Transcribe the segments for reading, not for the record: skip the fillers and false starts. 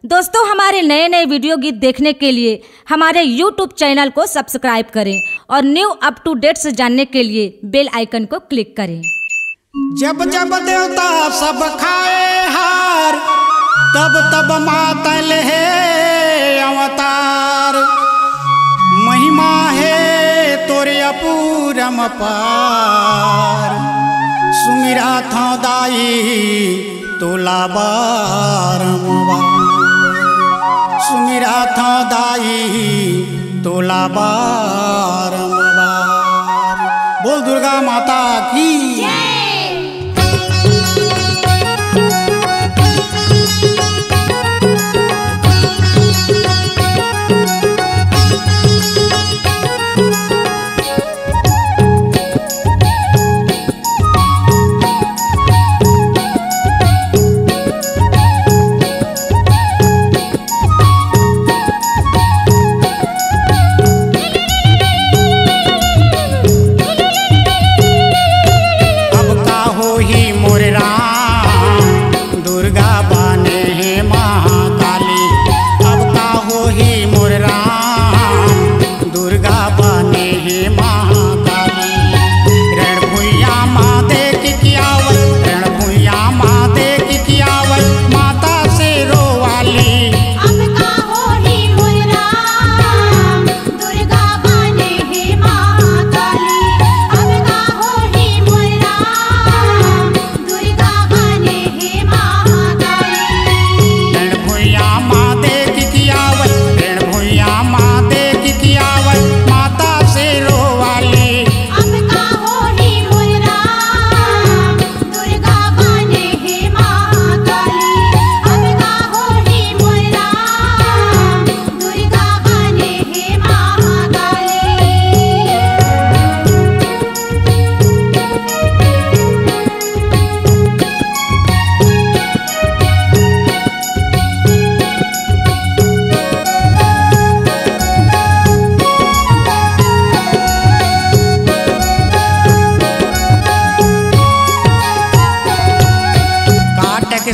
दोस्तों हमारे नए नए वीडियो गीत देखने के लिए हमारे YouTube चैनल को सब्सक्राइब करें और न्यू अप टू डेट से जानने के लिए बेल आइकन को क्लिक करें। जब जब देवता सब खाए हार तब तब मातल है अवतार। महिमा है तोरे अपूरम पार। सुमिरा था दाई तोला बारमवा। सुमिरा था दाई तोला बारमवा। बोल दुर्गा माता की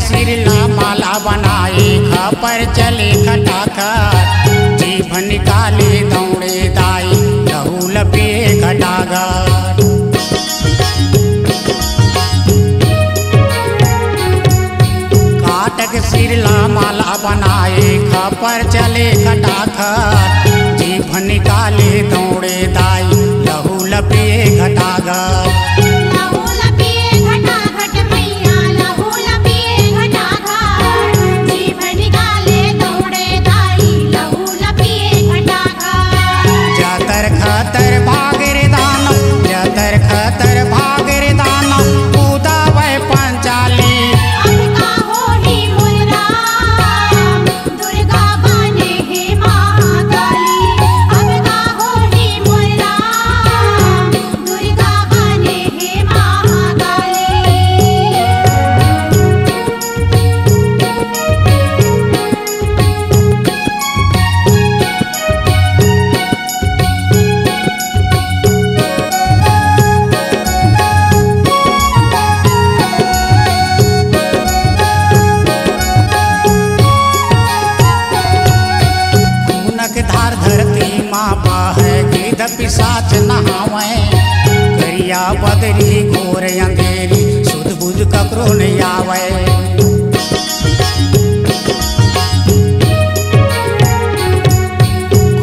सिरला माला बनाए खपर चले खटाखर। जीभ निकाले दौड़े दाई लहू लपे घटाघर। काटक सिरला माला बनाए खपर चले खटाखर। जीभ निकाले दौड़े दाई लहू लपे घटाघर। धार धरती माँ बाहे गिद्ध पिशाच नहावे। करिया बदरी घोर अंधेरी सुध बुध ककरो नहीं आवे।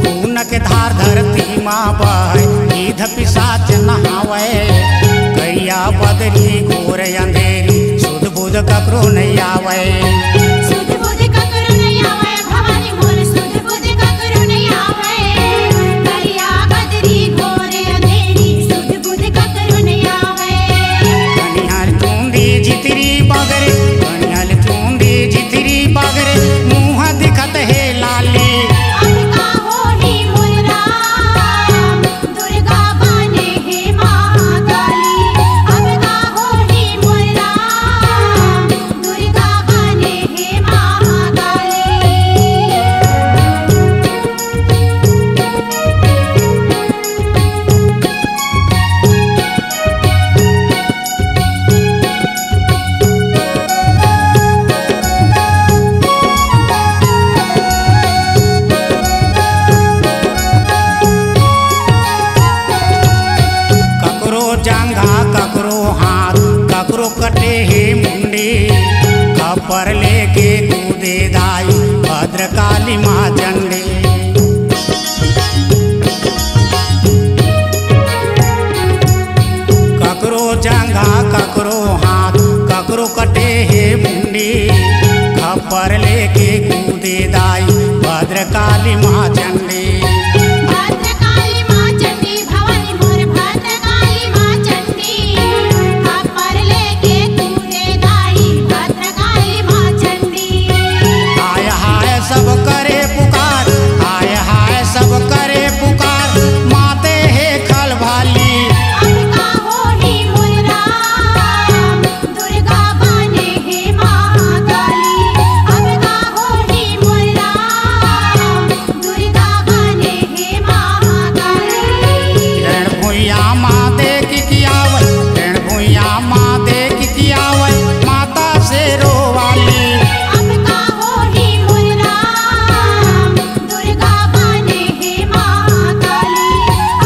खून के धार धरती माँ बाहे गिद्ध पिशाच नहावे। करिया बदरी घोर अंधेरी सुध बुध ककरो नहीं आवे। दुर्गा खपर लेके कूदे दाई भद्रकाली माँ चंडी। ककरो जंघा ककरो हाथ ककरो कटे हे मुंडी, खपर लेके कूदे दाई भद्रकाली माँ चंडी। भद्रकाली माँ चंडी भवानी मोर भद्रकाली माँ चंडी, खपर लेके कूदे दाई भद्रकाली माँ चंडी। हाय हाय सब करे पुकार, हाय हाय सब करे पुकार, माते हे खल भाली। अब का होही मोर राम, दुर्गा बने हे महाकाली। अब का होही मोर राम, दुर्गा बने हे महाकाली। रण भुइया माँ देख कियावै, रण भुइया माँ देख कियावै, माता से रोवाली। अब का होही मोर राम, दुर्गा बने हे महाकाली।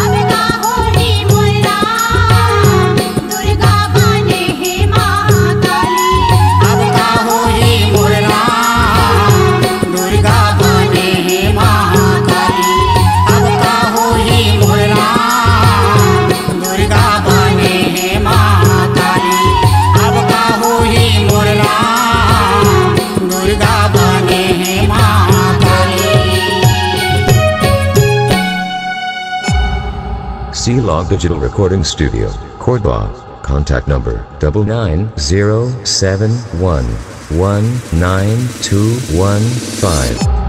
अब का होही मोर राम, दुर्गा बने हे महाकाली। अब का होई मोर राम, दुर्गा बने हे महाकाली। अब का होई मोर राम, दुर्गा बने हे महाकाली। अब का होई मोर राम, दुर्गा बने हे Mahakali. C-Log Digital Recording Studio, Cordoba. Contact number 99071192115.